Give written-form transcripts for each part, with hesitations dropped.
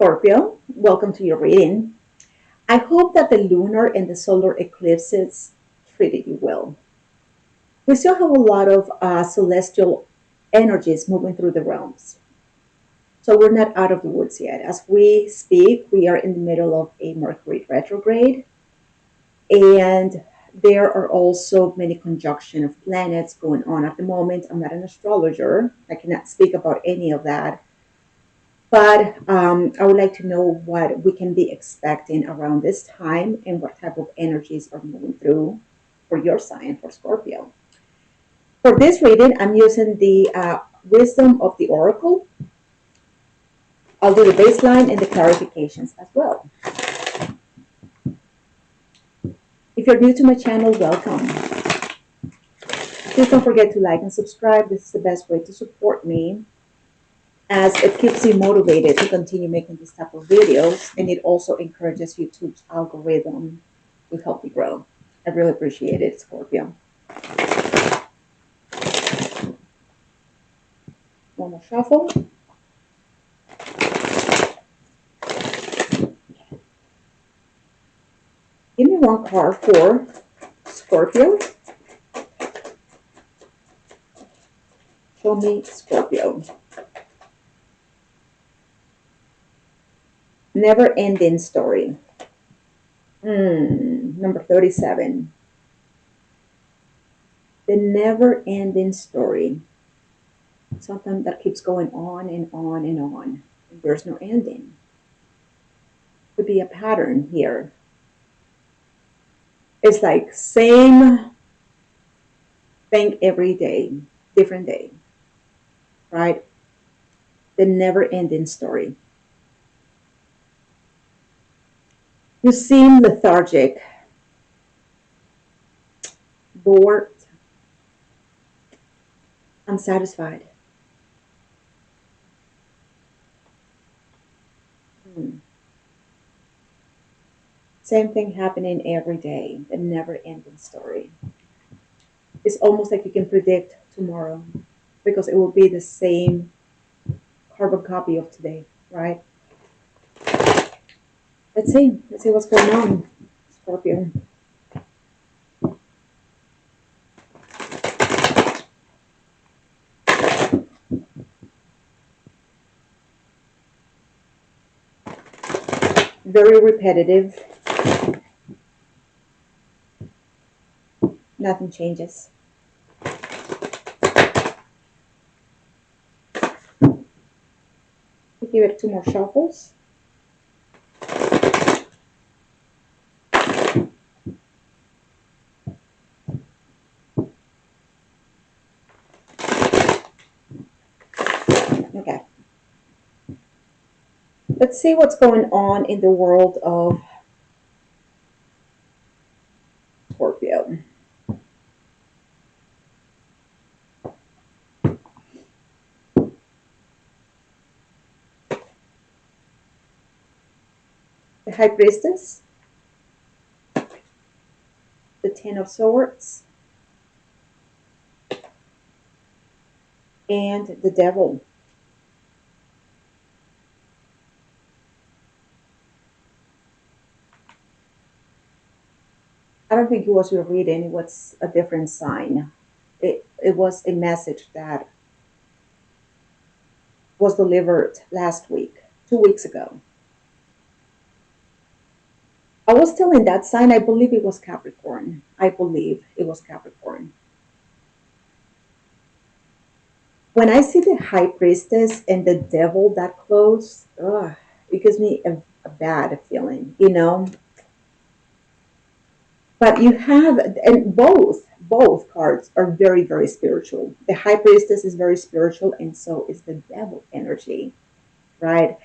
Scorpio, welcome to your reading. I hope that the lunar and the solar eclipses treated you well. We still have a lot of celestial energies moving through the realms. So we're not out of the woods yet. As we speak, we are in the middle of a Mercury retrograde, and there are also many conjunction of planets going on at the moment. I'm not an astrologer. I cannot speak about any of that. But I would like to know what we can be expecting around this time and what type of energies are moving through for your sign, for Scorpio. For this reading, I'm using the Wisdom of the Oracle. I'll do the baseline and the clarifications as well. If you're new to my channel, welcome. Please don't forget to like and subscribe. This is the best way to support me, as it keeps you motivated to continue making this type of videos, and it also encourages YouTube's algorithm to help you grow. I really appreciate it, Scorpio. One more shuffle. Give me one card for Scorpio. Show me Scorpio. Never ending story. Number 37. The never ending story. Something that keeps going on and on and on. And there's no ending. Could be a pattern here. It's like same thing every day, different day, right? The never ending story. You seem lethargic, bored, unsatisfied. Same thing happening every day, the never ending story. It's almost like you can predict tomorrow because it will be the same carbon copy of today, right? Let's see what's going on, Scorpio. Very repetitive. Nothing changes. We'll give it two more shuffles. Okay. Let's see what's going on in the world of Scorpio. The High Priestess, the Ten of Swords, and the Devil. I don't think it was your reading, it was a different sign. It was a message that was delivered last week, 2 weeks ago. I was telling that sign, I believe it was Capricorn. I believe it was Capricorn. When I see the High Priestess and the Devil that close, it gives me a bad feeling, you know? But you have, and both cards are very, very spiritual. The High Priestess is very spiritual, and so is the Devil energy, right?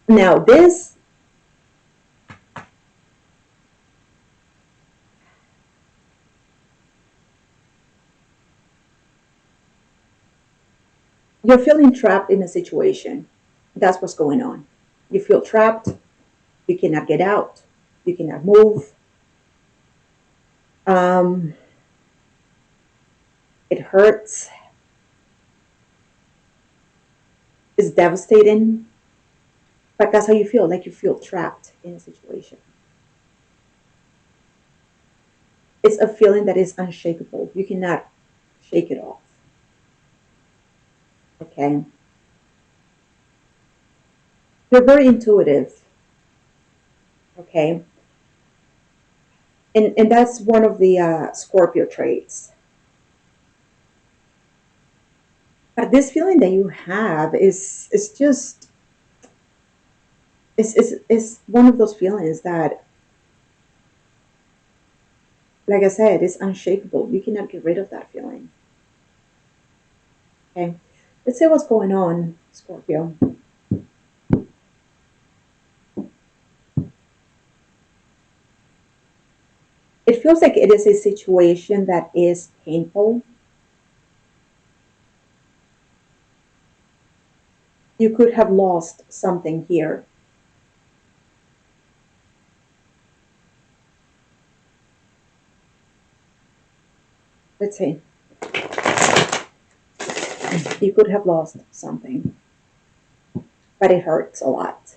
Now, this, you're feeling trapped in a situation. That's what's going on. You feel trapped. You cannot get out. You cannot move. It hurts. It's devastating. But that's how you feel, like you feel trapped in a situation. It's a feeling that is unshakable. You cannot shake it off. Okay. You're very intuitive. Okay. And that's one of the Scorpio traits. But this feeling that you have is just is one of those feelings that, like I said, is unshakable. You cannot get rid of that feeling. Okay. Let's see what's going on, Scorpio. It feels like it is a situation that is painful. You could have lost something here. Let's see. You could have lost something, but it hurts a lot.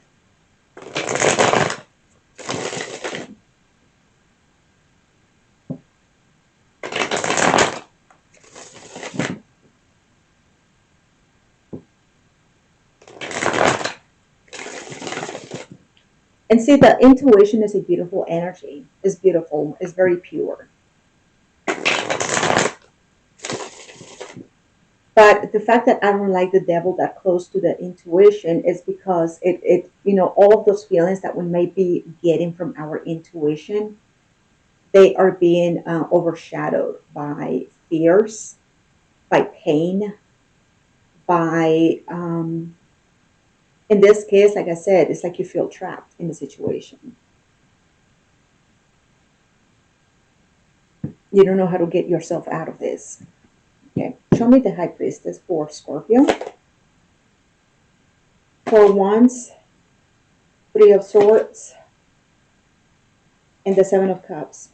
And see, the intuition is a beautiful energy. It's beautiful. It's very pure. But the fact that I don't like the devil that close to the intuition is because all of those feelings that we may be getting from our intuition, they are being overshadowed by fears, by pain, by, in this case, like I said, it's like you feel trapped in the situation. You don't know how to get yourself out of this. Okay, show me the High Priestess for Scorpio. For Wands, Three of Swords, and the Seven of Cups.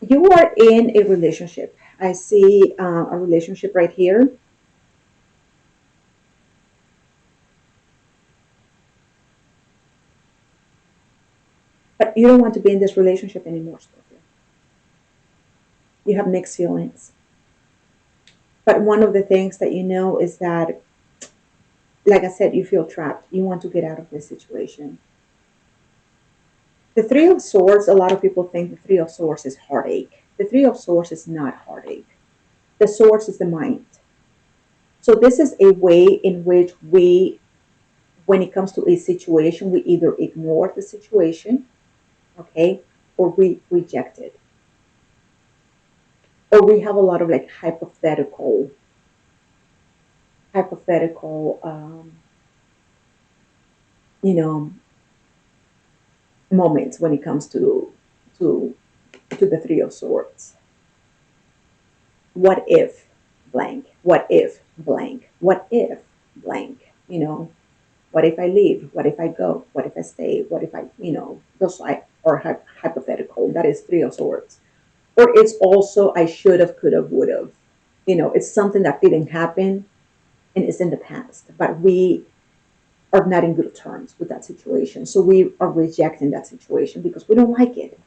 You are in a relationship. I see a relationship right here. But you don't want to be in this relationship anymore, Scorpio. You have mixed feelings. But one of the things that you know is that, like I said, you feel trapped. You want to get out of this situation. The Three of Swords, a lot of people think the Three of Swords is heartache. The Three of Swords is not heartache. The Swords is the mind. So this is a way in which we, when it comes to a situation, we either ignore the situation, okay, or we reject it. Or we have a lot of like hypothetical, you know, moments when it comes to to the Three of Swords. What if blank? What if blank? What if blank? What if I leave? What if I go? What if I stay? What if those are hypothetical. That is Three of Swords. Or it's also I should have, could have, would have. It's something that didn't happen and it's in the past, but we are not in good terms with that situation. So we are rejecting that situation because we don't like it.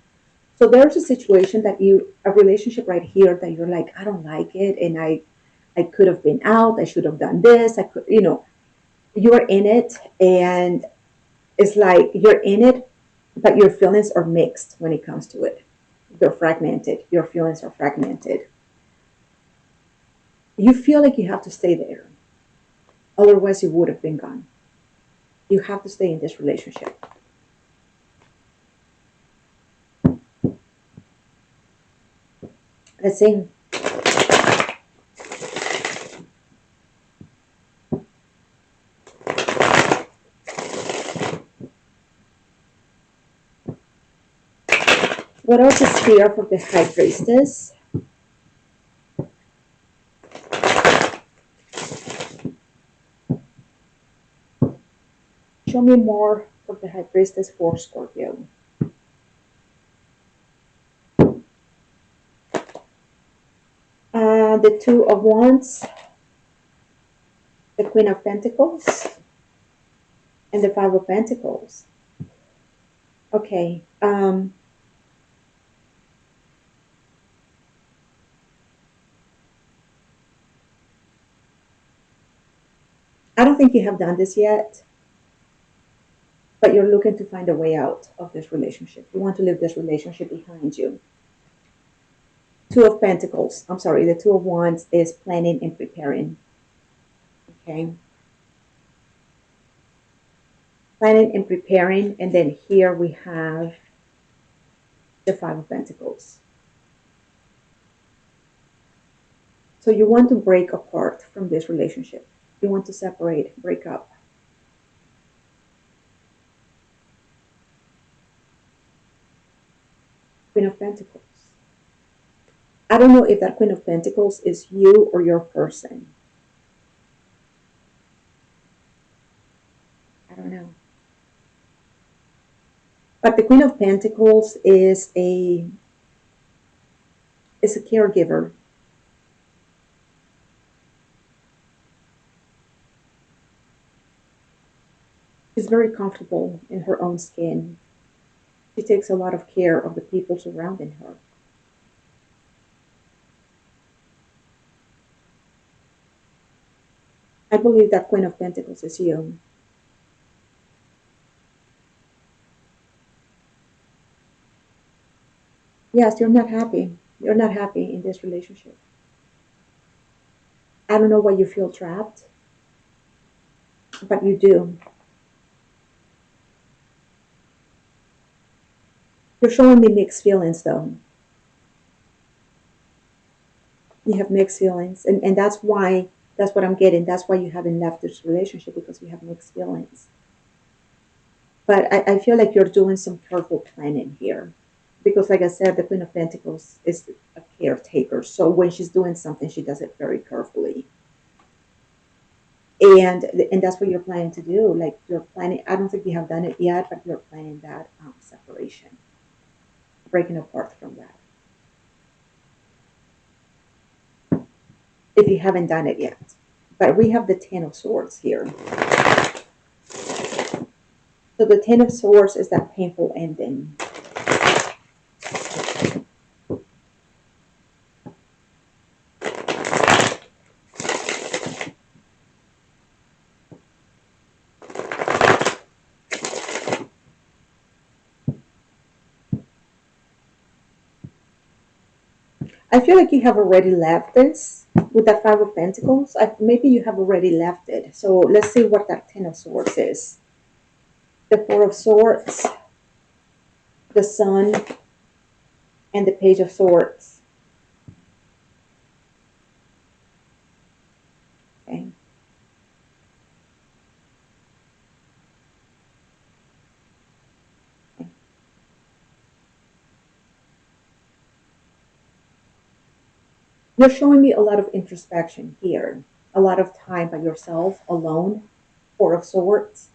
So there's a situation a relationship right here that you're like, I don't like it, and I could have been out. I should have done this. I could, you're in it, and it's like you're in it, but your feelings are mixed when it comes to it. They're fragmented. Your feelings are fragmented. You feel like you have to stay there, otherwise you would have been gone. You have to stay in this relationship. Let's see. What else is here for the High Priestess? Show me more for the High Priestess for Scorpio. The Two of Wands, the Queen of Pentacles and the Five of Pentacles. Okay. I don't think you have done this yet, but you're looking to find a way out of this relationship. You want to leave this relationship behind you. Two of Pentacles. I'm sorry, the Two of Wands is planning and preparing. Okay. Planning and preparing. And then here we have the Five of Pentacles. So you want to break apart from this relationship. You want to separate, break up. Queen of Pentacles. I don't know if that Queen of Pentacles is you or your person. I don't know. But the Queen of Pentacles is a caregiver. She's very comfortable in her own skin. She takes a lot of care of the people surrounding her. I believe that Queen of Pentacles is you. Yes, you're not happy. You're not happy in this relationship. I don't know why you feel trapped, but you do. You're showing me mixed feelings, though. You have mixed feelings, and that's what I'm getting. That's why you haven't left this relationship, because you have mixed feelings. But I feel like you're doing some careful planning here, because like I said, the Queen of Pentacles is a caretaker. So when she's doing something, she does it very carefully. And that's what you're planning to do. Like, you're planning, I don't think you have done it yet, but you're planning that separation, breaking apart from that, if you haven't done it yet. But we have the Ten of Swords here. So the Ten of Swords is that painful ending. I feel like you have already left this with that Five of Pentacles. Maybe you have already left it. So let's see what that Ten of Swords is. The Four of Swords, the Sun, and the Page of Swords. Okay. You're showing me a lot of introspection here, a lot of time by yourself, alone. Four of Swords.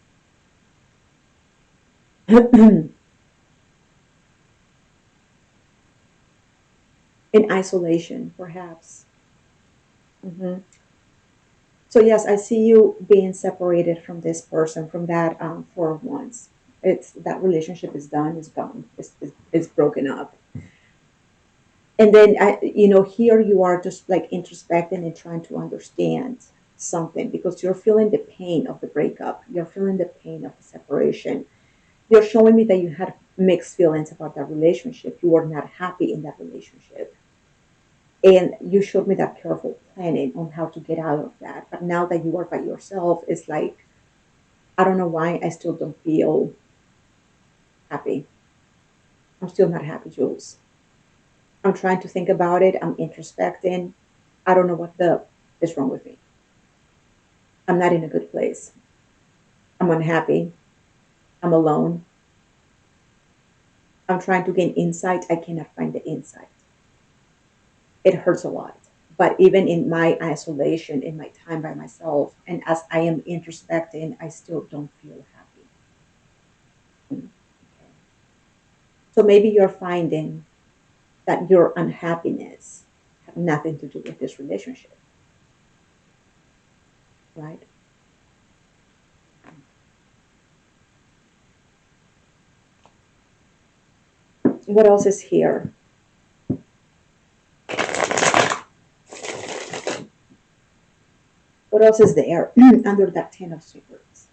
In isolation, perhaps. Hmm. So yes, I see you being separated from this person, from that Four of Wands. It's that relationship is done, is gone, is broken up. And then here you are just like introspecting and trying to understand something, because you're feeling the pain of the breakup. You're feeling the pain of the separation. You're showing me that you had mixed feelings about that relationship. You were not happy in that relationship. And you showed me that careful planning on how to get out of that. But now that you are by yourself, it's like, I don't know why I still don't feel happy. I'm still not happy, Jules. I'm trying to think about it. I'm introspecting. I don't know what the is wrong with me. I'm not in a good place. I'm unhappy. I'm alone. I'm trying to gain insight. I cannot find the insight. It hurts a lot. But even in my isolation, in my time by myself, and as I am introspecting, I still don't feel happy. Okay. So maybe you're finding that your unhappiness have nothing to do with this relationship, right? What else is here? What else is there under that Ten of Swords?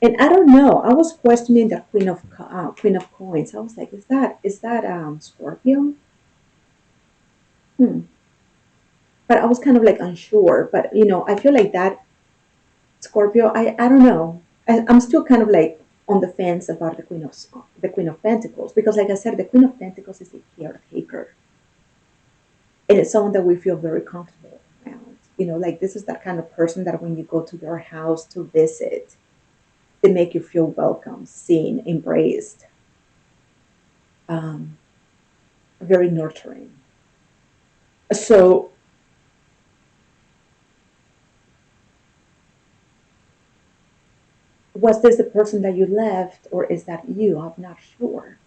And I don't know. I was questioning the Queen of Coins. I was like, is that Scorpio? Hmm. But I was kind of like unsure. But I feel like that Scorpio. I don't know. I'm still kind of like on the fence about the Queen of Pentacles because, like I said, the Queen of Pentacles is a caretaker, and it's someone that we feel very comfortable around. Like this is that kind of person that when you go to their house to visit, they make you feel welcome, seen, embraced, um, very nurturing. So, was this the person that you left, or is that you? I'm not sure.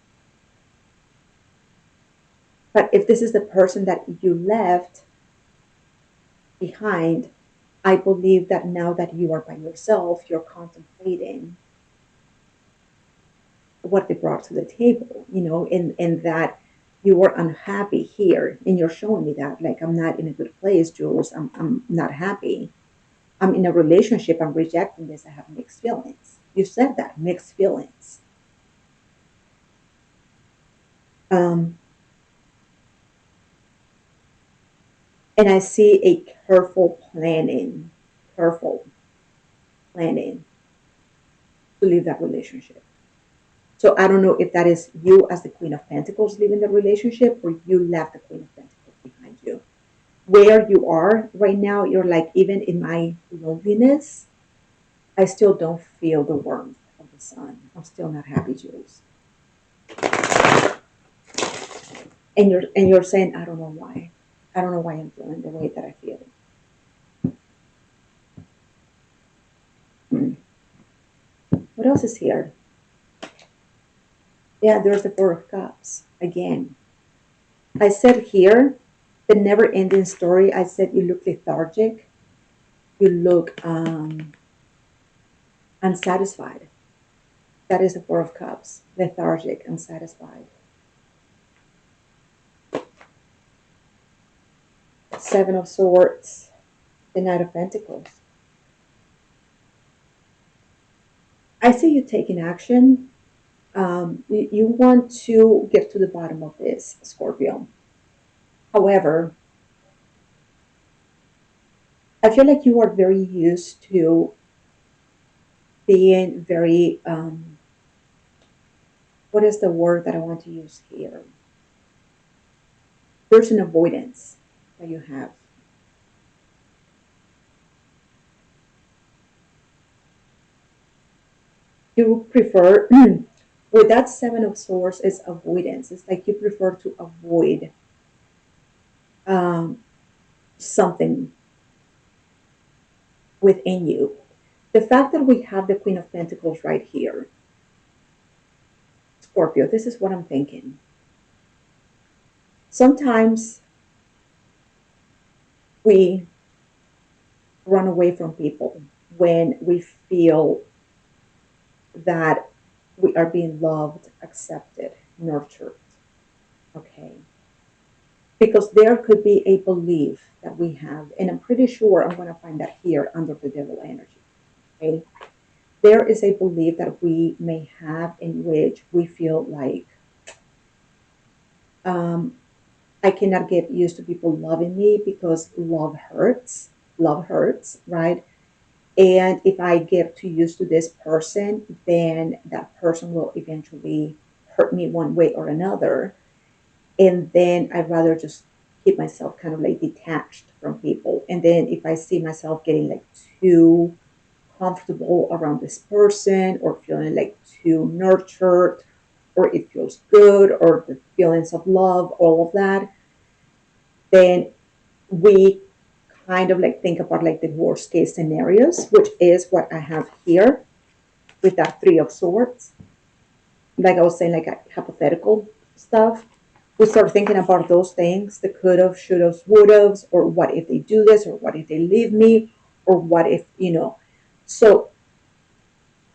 But if this is the person that you left behind, I believe that now that you are by yourself, you're contemplating what they brought to the table, and that you were unhappy here, and you're showing me that, like, I'm not in a good place, Jules. I'm not happy. I'm in a relationship. I'm rejecting this. I have mixed feelings. You said that, mixed feelings. Um, and I see a careful planning to leave that relationship. So I don't know if that is you as the Queen of Pentacles leaving the relationship, or you left the Queen of Pentacles behind you. Where you are right now, you're like, even in my loneliness, I still don't feel the warmth of the sun. I'm still not happy, Jules. And you're saying, I don't know why. I don't know why I'm feeling the way that I feel. Hmm. What else is here? Yeah, there's the Four of Cups again. I said here, the never-ending story. I said you look lethargic. You look unsatisfied. That is the Four of Cups. Lethargic, unsatisfied. Seven of Swords. The Knight of Pentacles. I see you taking action. You want to get to the bottom of this, Scorpio. However, I feel like you are very used to being very, what is the word that I want to use here? There's an avoidance that you have. You prefer, with that Seven of Swords, is avoidance. It's like you prefer to avoid um, something within you. The fact that we have the Queen of Pentacles right here, Scorpio, this is what I'm thinking. Sometimes we run away from people when we feel that we are being loved, accepted, nurtured. Okay. Because there could be a belief that we have, and I'm pretty sure I'm going to find that here under the devil energy. Okay. There is a belief that we may have in which we feel like, um, I cannot get used to people loving me because love hurts. Love hurts, right? And if I get too used to this person, then that person will eventually hurt me one way or another. And then I'd rather just keep myself kind of like detached from people. And then if I see myself getting like too comfortable around this person, or feeling like too nurtured, or it feels good, or the feelings of love, all of that, then we kind of like think about like the worst case scenarios, which is what I have here with that Three of Swords. Like I was saying, like a hypothetical stuff. We start thinking about those things, the could have, should have, would have, or what if they do this, or what if they leave me, or what if, so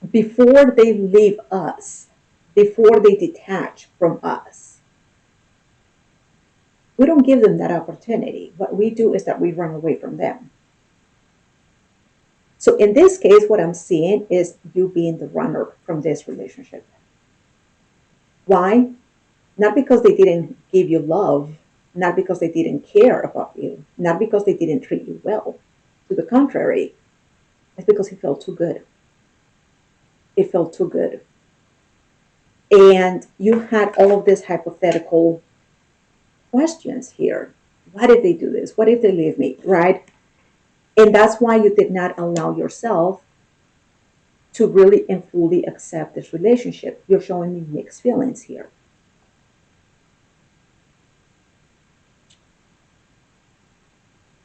before they leave us, before they detach from us, we don't give them that opportunity. What we do is that we run away from them. So in this case, what I'm seeing is you being the runner from this relationship. Why? Not because they didn't give you love, not because they didn't care about you, not because they didn't treat you well. To the contrary, it's because it felt too good. It felt too good. And you had all of these hypothetical questions here. What if they do this? What if they leave me? Right? And that's why you did not allow yourself to really and fully accept this relationship. You're showing me mixed feelings here.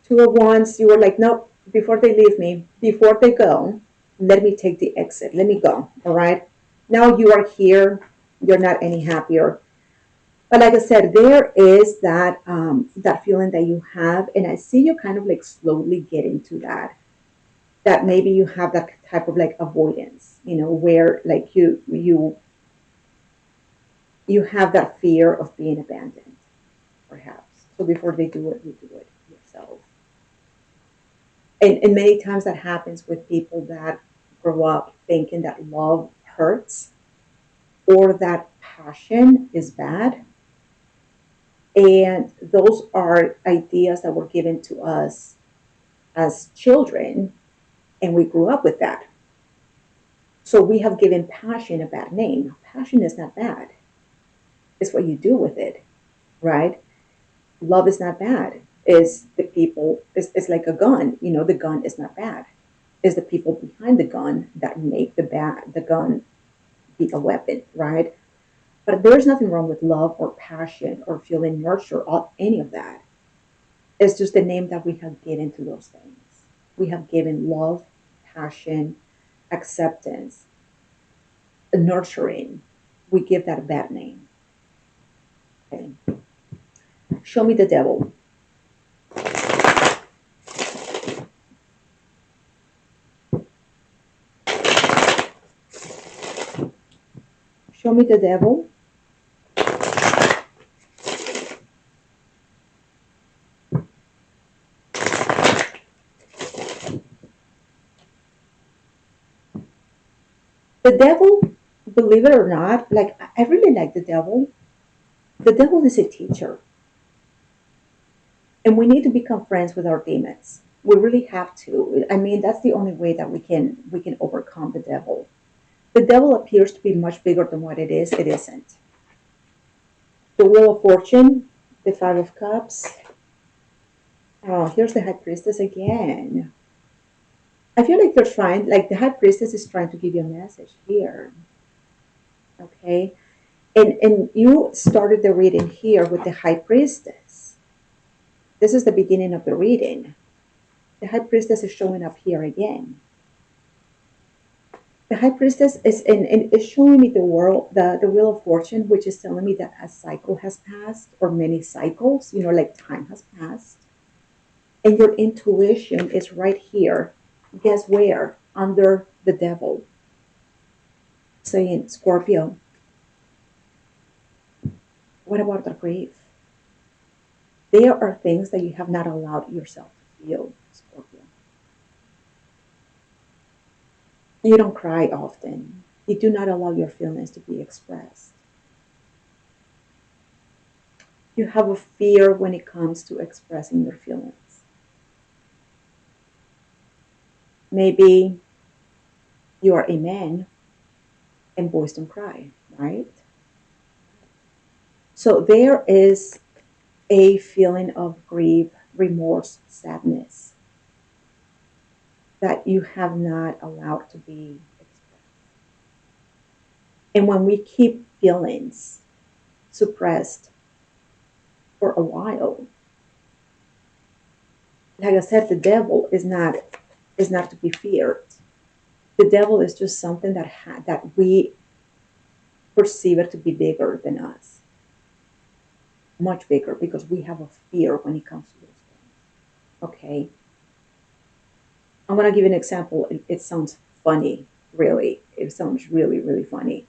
Two of Wands, you were like, nope, before they leave me, before they go, let me take the exit. Let me go. All right. Now you are here. You're not any happier. But like I said, there is that feeling that you have, and I see you kind of like slowly getting to that. That maybe you have that type of like avoidance, where like you have that fear of being abandoned, perhaps. So before they do it, you do it yourself. And many times that happens with people that grow up thinking that love hurts or that passion is bad. And those are ideas that were given to us as children, and we grew up with that. So we have given passion a bad name. Passion is not bad, it's what you do with it, right? Love is not bad. Is the people, it's like a gun, the gun is not bad. Is the people behind the gun that make the gun be a weapon, right? But there's nothing wrong with love or passion or feeling nurture or any of that. It's just the name that we have given to those things. We have given love, passion, acceptance, nurturing. We give that a bad name. Okay. Show me the devil. Show me the devil. The devil, believe it or not, like I really like the devil. The devil is a teacher, and we need to become friends with our demons. We really have to. I mean, that's the only way that we can overcome the devil. The devil appears to be much bigger than what it is. It isn't. The Wheel of Fortune, the Five of Cups. Oh, here's the High Priestess again. I feel like they're trying, like the High Priestess is trying to give you a message here. Okay, and you started the reading here with the High Priestess. This is the beginning of the reading. The High Priestess is showing up here again. The High Priestess is showing me the world, the Wheel of Fortune, which is telling me that a cycle has passed, or many cycles, like time has passed. And your intuition is right here. Guess where? Under the devil. Saying, Scorpio, what about the grief? There are things that you have not allowed yourself to feel, Scorpio. You don't cry often. You do not allow your feelings to be expressed. You have a fear when it comes to expressing your feelings. Maybe you are a man and boys don't cry, right? So there is a feeling of grief, remorse, sadness that you have not allowed to be expressed. And when we keep feelings suppressed for a while, like I said, the devil is not to be feared. The devil is just something that we perceive it to be bigger than us, much bigger, because we have a fear when it comes to those things. Okay, I'm going to give you an example. It sounds funny, really. It sounds really, really funny.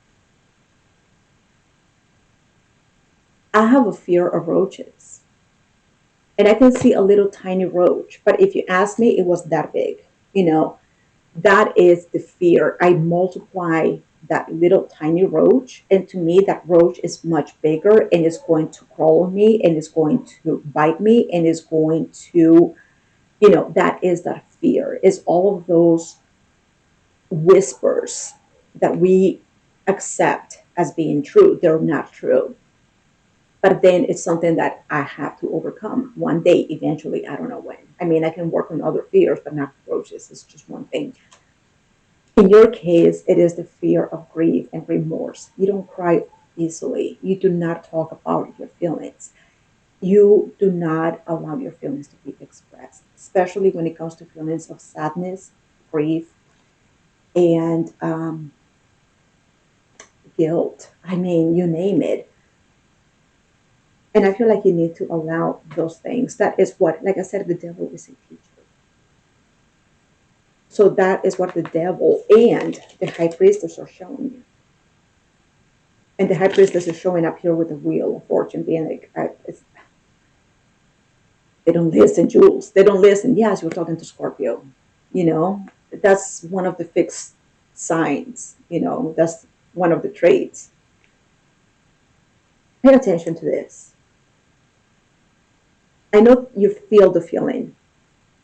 I have a fear of roaches. And I can see a little tiny roach, but if you ask me, it was that big. You know, that is the fear. I multiply that little tiny roach, and to me, that roach is much bigger and is going to crawl on me and is going to bite me and is going to, that is that fear, is all of those whispers that we accept as being true. They're not true. But then it's something that I have to overcome one day, eventually. I don't know when. I mean, I can work on other fears, but not roaches. It's just one thing. In your case, it is the fear of grief and remorse. You don't cry easily. You do not talk about your feelings. You do not allow your feelings to be expressed, especially when it comes to feelings of sadness, grief, and guilt. I mean, you name it. And I feel like you need to allow those things. That is what, like I said, the devil is a teacher. So that is what the devil and the high priestess are showing you. And the high priestess is showing up here with the wheel of fortune, being like, they don't listen, Jules. They don't listen. Yes, you're talking to Scorpio. You know, that's one of the fixed signs. That's one of the traits. Pay attention to this. I know you feel the feeling,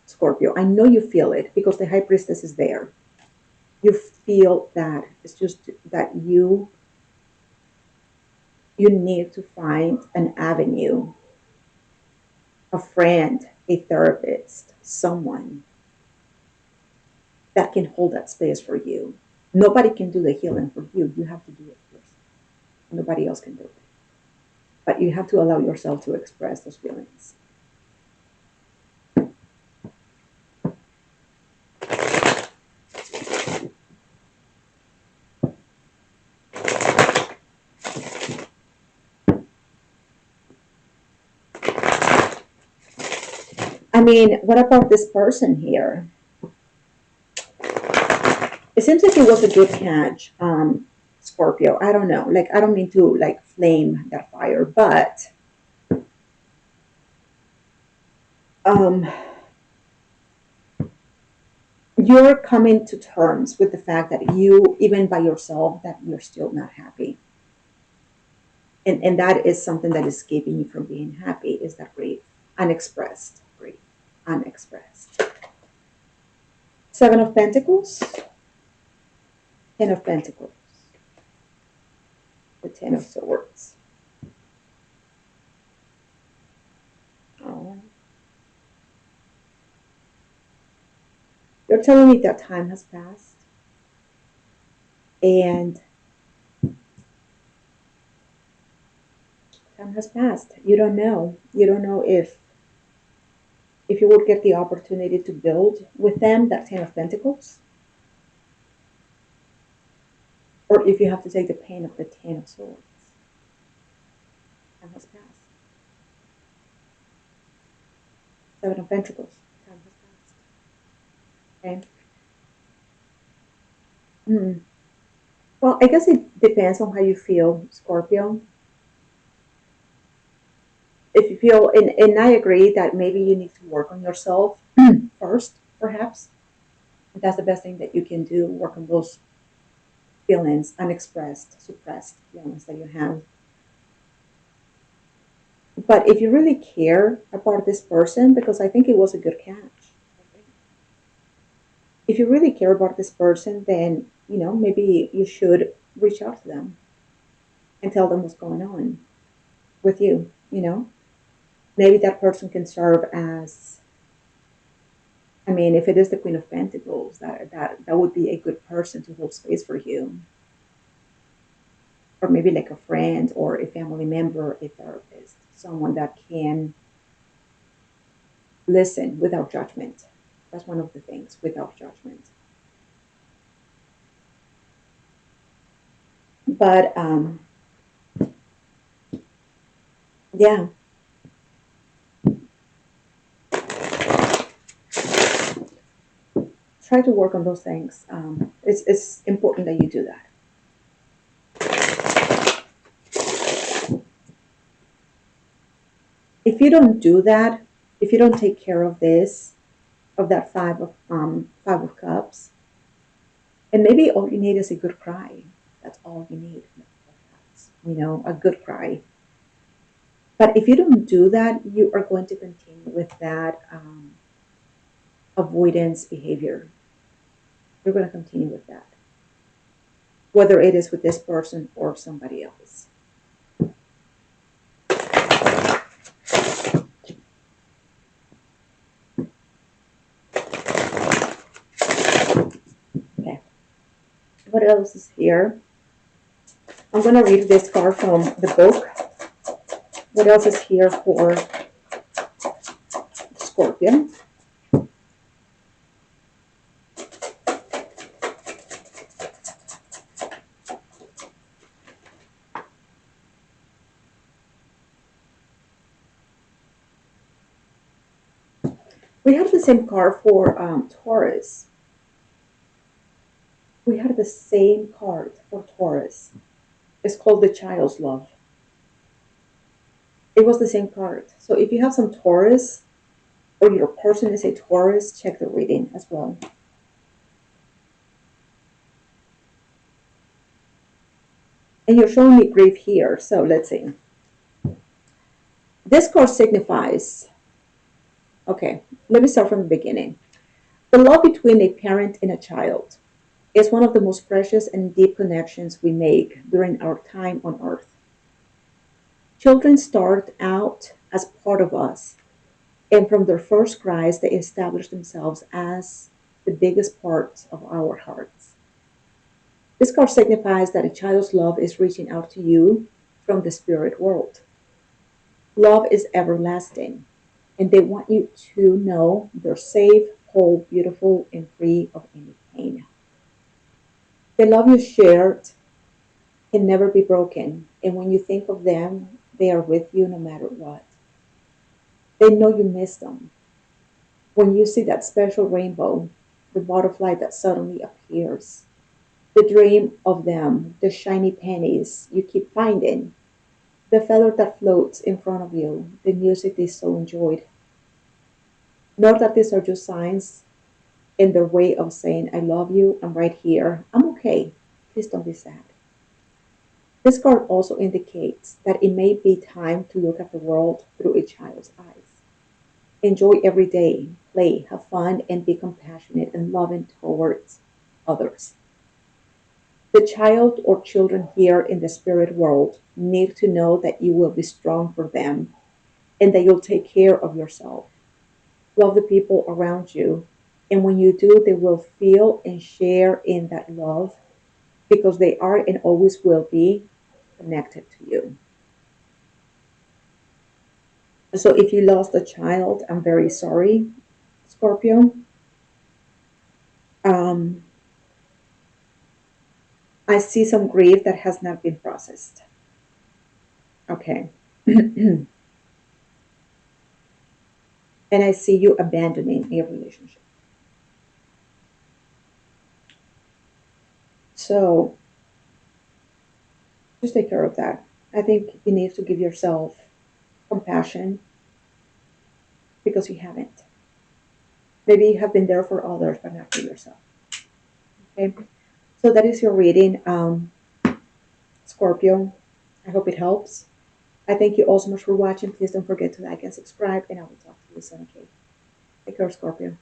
Scorpio. I know you feel it because the high priestess is there. You feel that. It's just that you need to find an avenue, a friend, a therapist, someone that can hold that space for you. Nobody can do the healing for you. You have to do it first. Nobody else can do it. But you have to allow yourself to express those feelings. I mean, what about this person here? It seems like it was a good catch, Scorpio. I don't know. Like, I don't mean to like flame that fire, but um, you're coming to terms with the fact that you, even by yourself, that you're still not happy. And that is something that is keeping you from being happy, is that grief, unexpressed grief, unexpressed. Seven of Pentacles, Ten of Pentacles, the Ten of Swords. Oh. You're telling me that time has passed, and time has passed. You don't know. You don't know if you would get the opportunity to build with them, that Ten of Pentacles, or if you have to take the pain of the Ten of Swords. Time has passed. Seven of Pentacles. Time has passed. Okay. Hmm. Well, I guess it depends on how you feel, Scorpio. If you feel, and I agree that maybe you need to work on yourself first, perhaps. That's the best thing that you can do, work on those feelings, unexpressed, suppressed feelings that you have. But if you really care about this person, because I think it was a good catch, if you really care about this person, then, maybe you should reach out to them and tell them what's going on with you. Maybe that person can serve as, I mean, if it is the Queen of Pentacles, that would be a good person to hold space for you. Or maybe like a friend or a family member, a therapist, someone that can listen without judgment. That's one of the things, without judgment. But yeah, try to work on those things. It's important that you do that. If you don't do that, if you don't take care of this, of that five of cups, and maybe all you need is a good cry. That's all you need. You know, a good cry. But if you don't do that, you are going to continue with that avoidance behavior. You're going to continue with that, whether it is with this person or somebody else. Okay. What else is here? I'm going to read this card from the book. What else is here for Scorpio? We have the same card for Taurus. We have the same card for Taurus. It's called the Child's Love. It was the same card. So if you have some Taurus or your person is a Taurus, check the reading as well. And you're showing me grief here. So let's see. This card signifies, okay, let me start from the beginning. The love between a parent and a child is one of the most precious and deep connections we make during our time on earth. Children start out as part of us, and from their first cries, they establish themselves as the biggest parts of our hearts. This card signifies that a child's love is reaching out to you from the spirit world. Love is everlasting, and they want you to know they're safe, whole, beautiful, and free of any pain. The love you shared can never be broken, and when you think of them, they are with you no matter what. They know you miss them. When you see that special rainbow, the butterfly that suddenly appears, the dream of them, the shiny pennies you keep finding, the feather that floats in front of you, the music they so enjoyed. Know that these are just signs in their way of saying, I love you, I'm right here, I'm okay, please don't be sad. This card also indicates that it may be time to look at the world through a child's eyes. Enjoy every day, play, have fun, and be compassionate and loving towards others. The child or children here in the spirit world need to know that you will be strong for them and that you'll take care of yourself. Love the people around you. And when you do, they will feel and share in that love because they are and always will be connected to you. So if you lost a child, I'm very sorry, Scorpio. Um, I see some grief that has not been processed. Okay. And I see you abandoning a relationship. So just take care of that. I think you need to give yourself compassion because you haven't. Maybe you have been there for others, but not for yourself. Okay. So that is your reading, Scorpio. I hope it helps. I thank you all so much for watching. Please don't forget to like and subscribe, and I will talk to you soon. Okay. Take care, Scorpio.